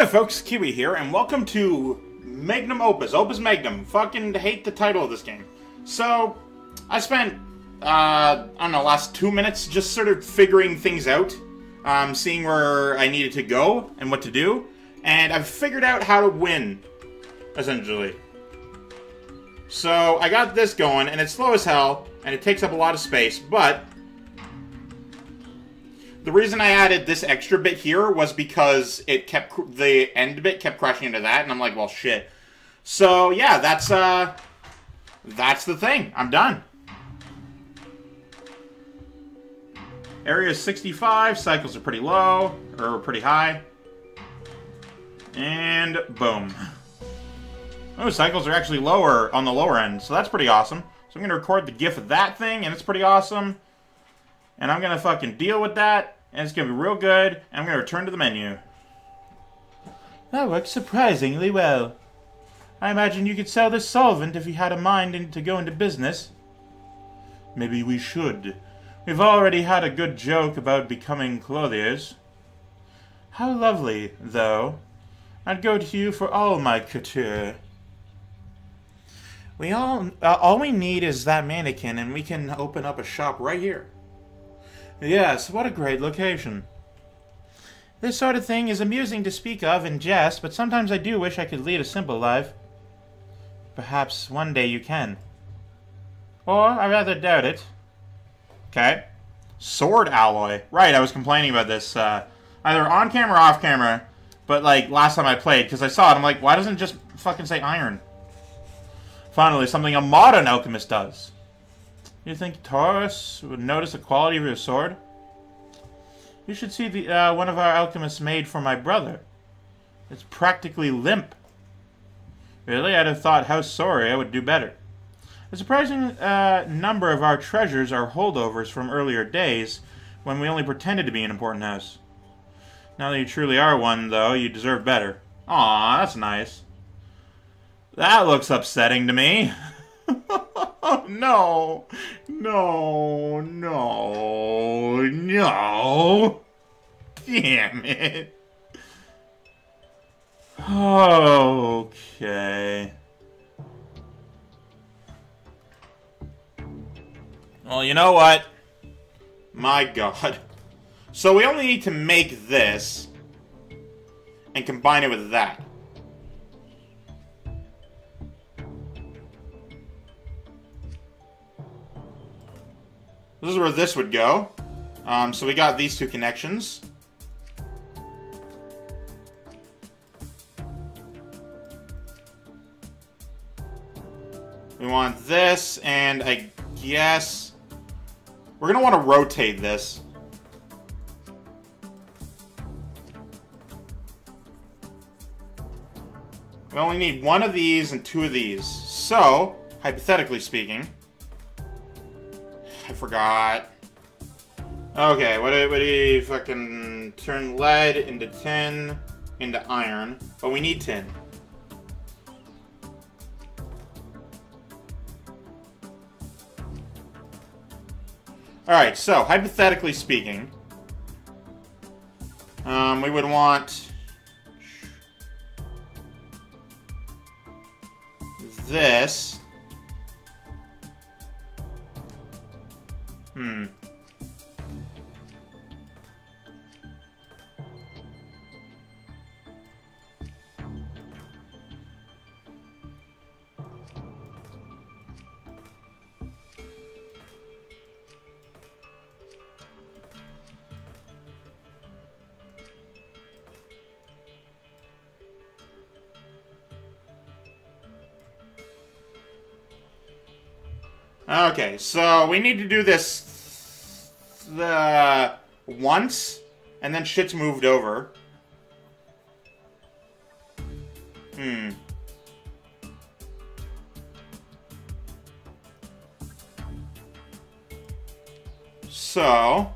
Hi folks, Keywii here, and welcome to Magnum Opus Magnum. Fucking hate the title of this game. So, I spent, I don't know, last 2 minutes just sort of figuring things out. Seeing where I needed to go and what to do. And I've figured out how to win, essentially. So, I got this going, and it's slow as hell, and it takes up a lot of space, but the reason I added this extra bit here was because it kept, the end bit kept crashing into that, and I'm like, well, shit. So, yeah, that's the thing. I'm done. Area is 65, cycles are pretty low, or pretty high. And boom. Oh, cycles are actually lower on the lower end, so that's pretty awesome. So I'm going to record the GIF of that thing, and it's pretty awesome. And I'm going to fucking deal with that, and it's going to be real good, and I'm going to return to the menu. That works surprisingly well. I imagine you could sell this solvent if you had a mind to go into business. Maybe we should. We've already had a good joke about becoming clothiers. How lovely, though. I'd go to you for all my couture. All we need is that mannequin, and we can open up a shop right here. Yes, what a great location. This sort of thing is amusing to speak of in jest, but sometimes I do wish I could lead a simple life. Perhaps one day you can. Or, I rather doubt it. Okay. Sword alloy. Right, I was complaining about this, either on camera or off camera, but, like, last time I played, because I saw it, I'm like, why doesn't it just fucking say iron? Finally, something a modern alchemist does. You think Taurus would notice the quality of your sword? You should see the one of our alchemists made for my brother. It's practically limp. Really? I'd have thought House Soria would do better. A surprising number of our treasures are holdovers from earlier days, when we only pretended to be an important house. Now that you truly are one, though, you deserve better. Aw, that's nice. That looks upsetting to me. No. No. No. No. Damn it. Okay. Well, you know what? My God. So we only need to make this and combine it with that. This is where this would go. So we got these two connections. We want this, and I guess we're going to want to rotate this. We only need one of these and two of these. So, hypothetically speaking, I forgot. Okay, what do you fucking turn lead into tin, into iron, but we need tin. Alright, so, hypothetically speaking, we would want this. Okay, so we need to do this once, and then shit's moved over. So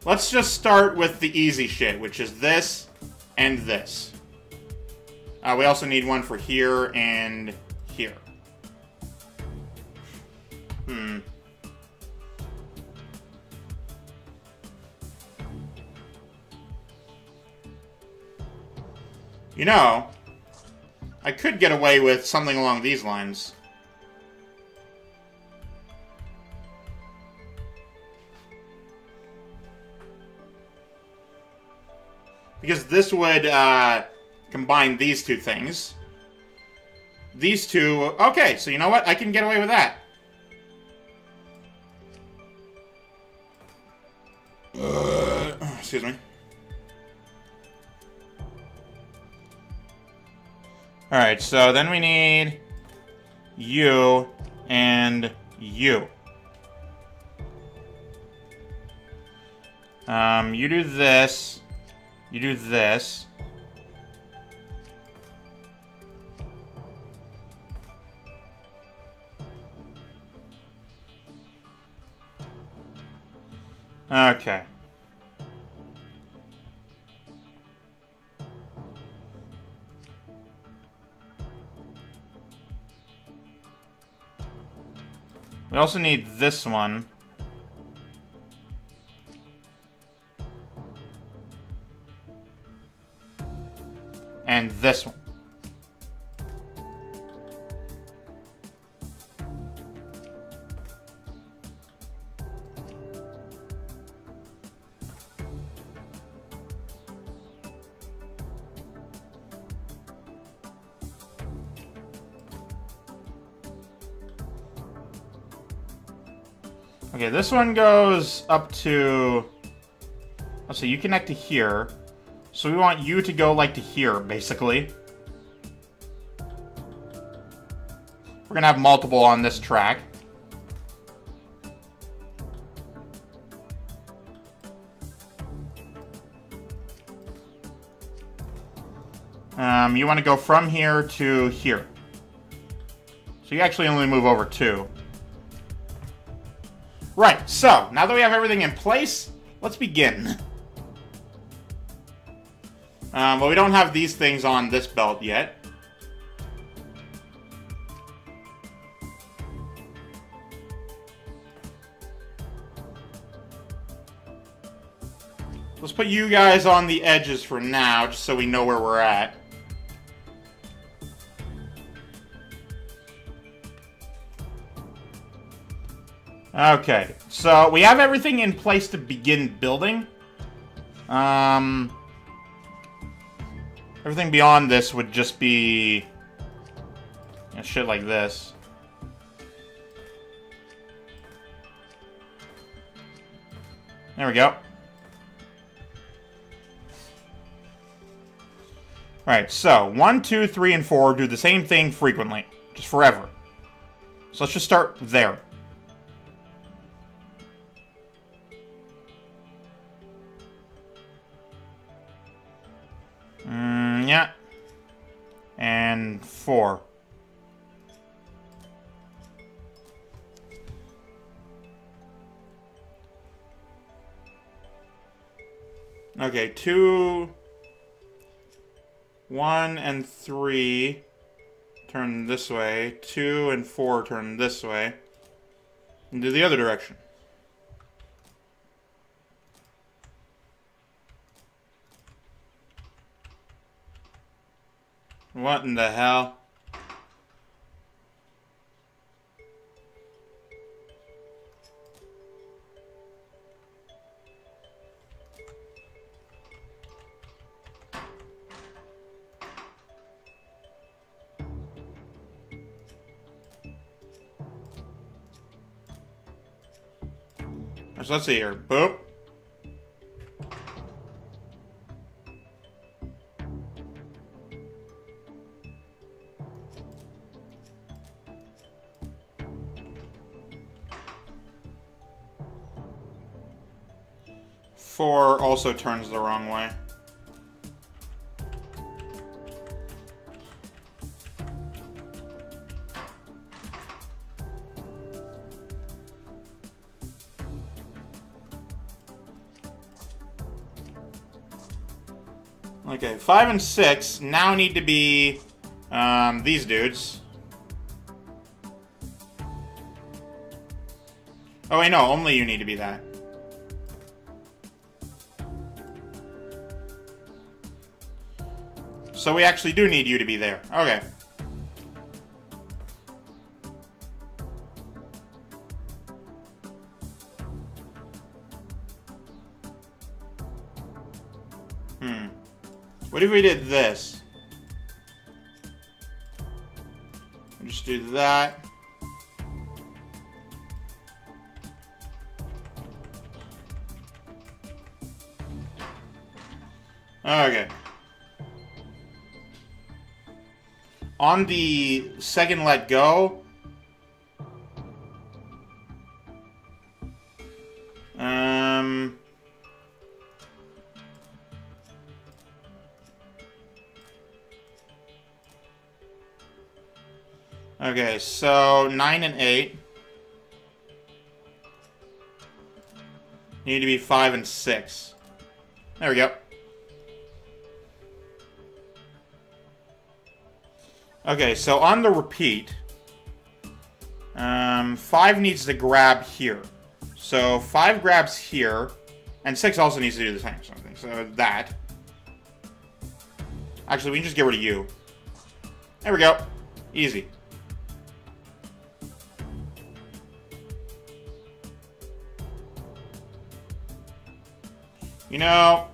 let's just start with the easy shit, which is this and this. We also need one for here and here. You know, I could get away with something along these lines. Because this would combine these two things. These two... Okay, so you know what? I can get away with that. Excuse me. Alright, so then we need you and you. You do this. You do this. Okay. We also need this one. And this one. Okay, this one goes up to... Let's see, you connect to here. So we want you to go, like, to here, basically. We're gonna have multiple on this track. You want to go from here to here. So you actually only move over 2. Right, so, now that we have everything in place, let's begin. Well, we don't have these things on this belt yet. Let's put you guys on the edges for now, just so we know where we're at. Okay, so we have everything in place to begin building. Everything beyond this would just be... you know, shit like this. There we go. Alright, so 1, 2, 3, and 4 do the same thing frequently. Just forever. So let's just start there. Yeah. And 4. Okay, 2, 1, and 3 turn this way. 2 and 4 turn this way. And do the other direction. What in the hell? So let's see here. Boop. Four also turns the wrong way. Okay, 5 and 6 now need to be these dudes. Oh wait, no, only you need to be that. So we actually do need you to be there. Okay. What if we did this? We'll just do that. Okay. On the second let go, okay, so 9 and 8 need to be 5 and 6. There we go. Okay, so on the repeat, 5 needs to grab here. So 5 grabs here, and 6 also needs to do the same something. So that. Actually, we can just get rid of you. There we go. Easy. You know,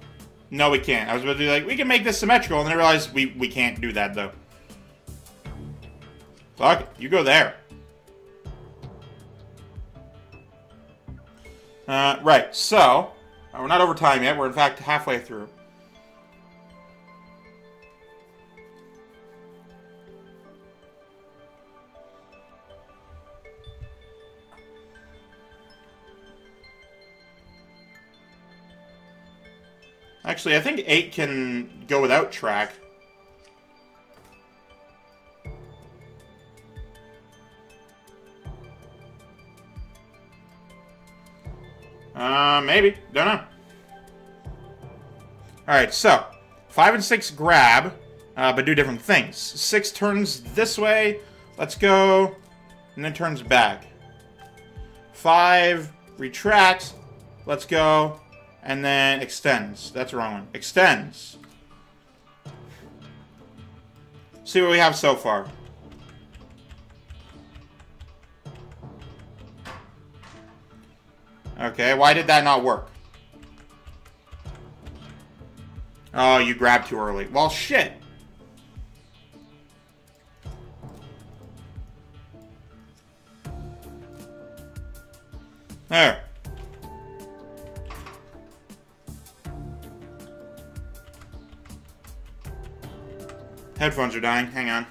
no we can't. I was about to be like, we can make this symmetrical, and then I realized we can't do that, though. Fuck it, you go there. Right, so, we're not over time yet. We're, in fact, halfway through. Actually, I think 8 can go without track. Maybe. Don't know. Alright, so 5 and 6 grab, but do different things. 6 turns this way. Let's go. And then turns back. 5 retracts. Let's go. And then extends. That's the wrong one. Extends. See what we have so far. Okay, why did that not work? Oh, you grabbed too early. Well, shit. There. Headphones are dying. Hang on.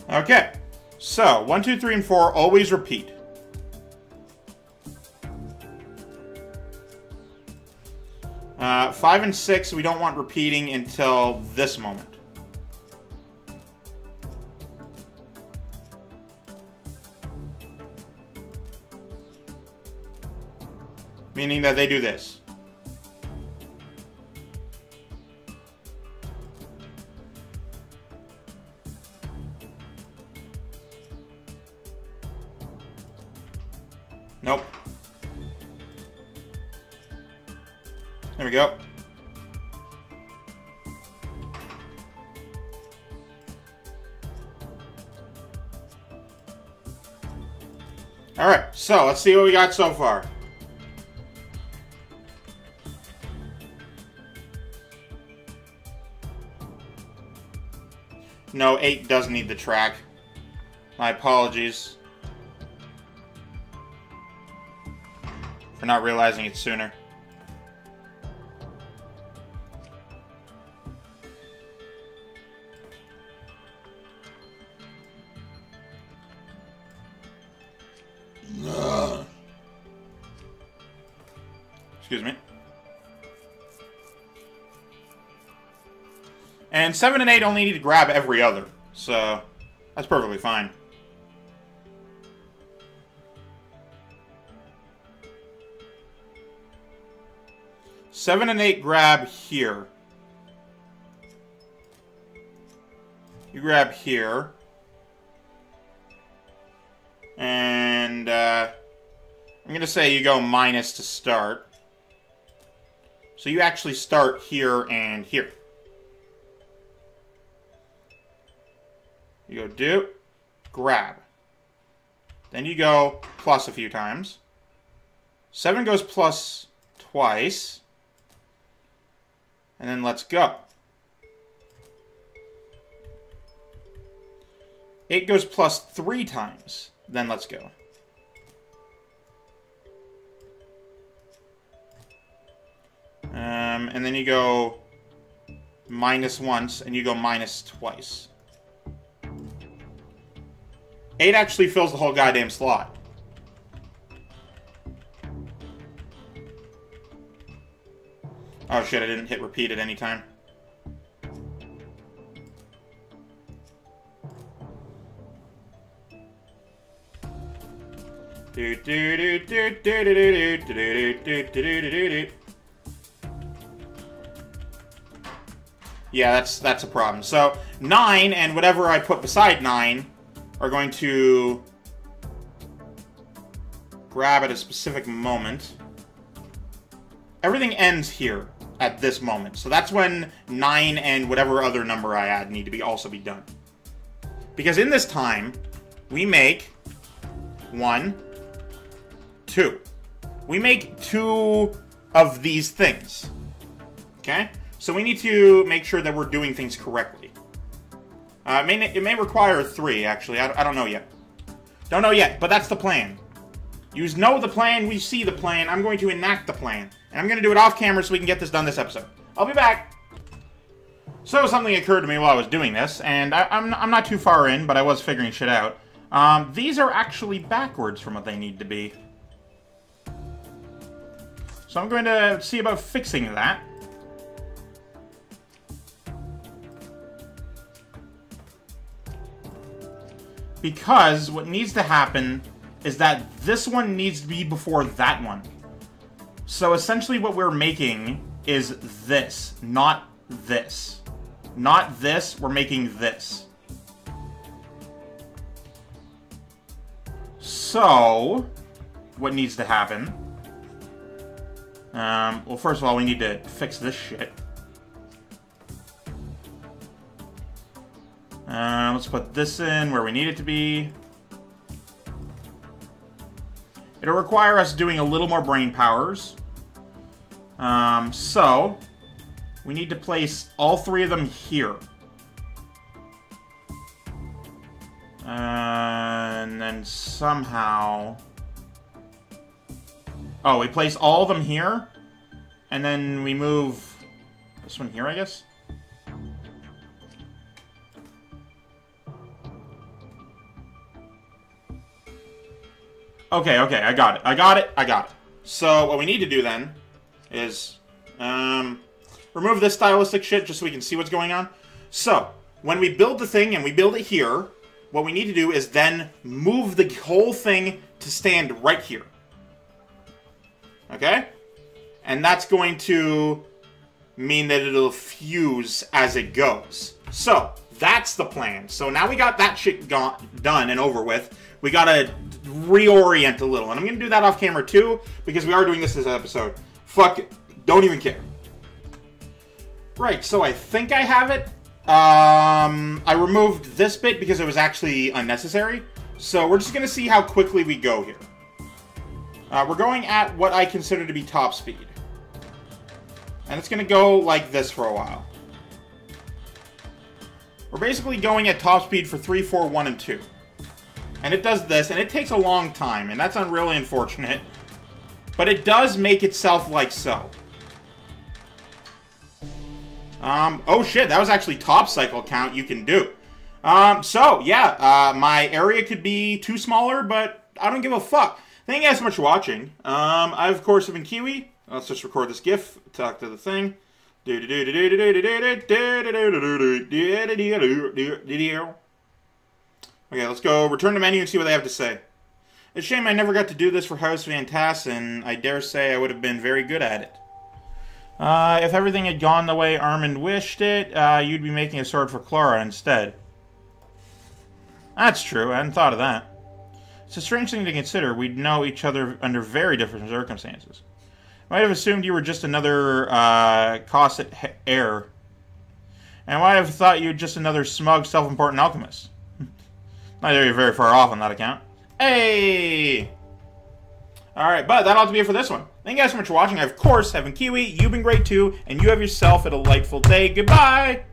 Okay, so 1, 2, 3, and 4 always repeat. Five and 6 we don't want repeating until this moment. Meaning that they do this. Nope. There we go. Alright, so let's see what we got so far. No, 8 does need the track. My apologies for not realizing it sooner. Excuse me. And 7 and 8 only need to grab every other, so that's perfectly fine. Seven and 8 grab here. You grab here. And, I'm going to say you go minus to start. So you actually start here and here. You go do, grab. Then you go plus a few times. 7 goes plus twice. And then let's go. 8 goes plus 3 times. Then let's go. And then you go minus once, and you go minus twice. 8 actually fills the whole goddamn slot. Oh shit, I didn't hit repeat at any time. Yeah, that's a problem. So 9 and whatever I put beside 9 are going to grab at a specific moment. Everything ends here at this moment. So that's when 9 and whatever other number I add need to also be done. Because in this time, we make 1, 2. We make 2 of these things. Okay? So we need to make sure that we're doing things correctly. It may require 3, actually. I don't know yet. Don't know yet, but that's the plan. You know the plan, we see the plan. I'm going to enact the plan. And I'm going to do it off camera so we can get this done this episode. I'll be back! So something occurred to me while I was doing this, and I'm not too far in, but I was figuring shit out. These are actually backwards from what they need to be. So I'm going to see about fixing that. Because what needs to happen is that this one needs to be before that one. So essentially what we're making is this, not this. Not this, we're making this. So, what needs to happen? Well, first of all, we need to fix this shit. Let's put this in where we need it to be. It'll require us doing a little more brain powers. So, we need to place all 3 of them here. And then somehow... Oh, we place all of them here. And then we move this one here, I guess. Okay, I got it. So, what we need to do then is remove this stylistic shit just so we can see what's going on. So, when we build the thing and we build it here, what we need to do is then move the whole thing to stand right here. Okay? And that's going to mean that it'll fuse as it goes. So, that's the plan. So now we got that shit done and over with. We gotta reorient a little. And I'm gonna do that off camera too, because we are doing this episode. Fuck it. Don't even care. Right, so I think I have it. I removed this bit because it was actually unnecessary. So we're just gonna see how quickly we go here. We're going at what I consider to be top speed. And it's gonna go like this for a while. We're basically going at top speed for 3, 4, 1, and 2. And it does this, and it takes a long time, and that's really unfortunate. But it does make itself like so. Oh shit, that was actually top cycle count you can do. So, yeah, my area could be too smaller, but I don't give a fuck. Thank you guys so much for watching. I, of course, have been Keywii. Let's just record this GIF, talk to the thing. Okay, let's go return to menu and see what they have to say. It's a shame I never got to do this for House Fantas, and I dare say I would have been very good at it. If everything had gone the way Armand wished it, you'd be making a sword for Clara instead. That's true, I hadn't thought of that. It's a strange thing to consider. We know each other under very different circumstances. I might have assumed you were just another Cosset heir. And I might have thought you were just another smug, self-important alchemist. Not that you're very far off on that account. Hey! Alright, but that ought to be it for this one. Thank you guys so much for watching. I, of course, have been Keywii. You've been great too. And you have yourself a delightful day. Goodbye!